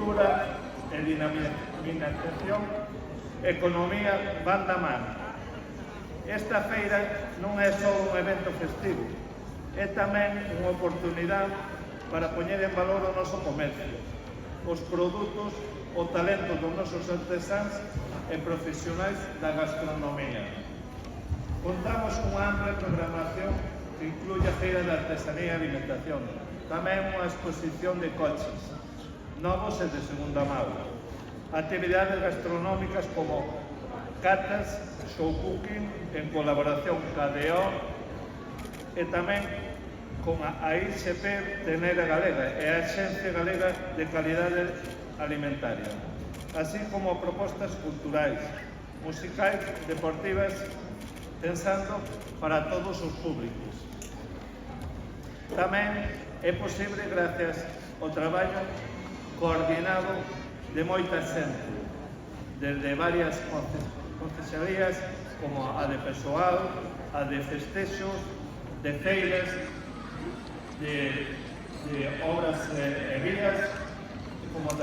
cultura e dinamización, economía van da mano. Esta feira non é só un evento festivo, é tamén unha oportunidade para poñer en valor o noso comercio, os produtos, o talento dos nosos artesáns e profesionais da gastronomía. Contamos cunha ampla programación que incluye a Feira de Artesanía e Alimentación, tamén unha exposición de coches, novos e de segunda mão, actividades gastronómicas como catas, show cooking, en colaboración ca DO, e tamén con a ICP Tenera Galega e a Axencia Galega de Calidade Alimentaria, así como propostas culturais, musicais, deportivas, pensando para todos os públicos. Tamén é posible gracias ao traballo coordinado de moita xente, desde varias concesalías como a de persoal, a de festexos, de feiras, de obras e vías, como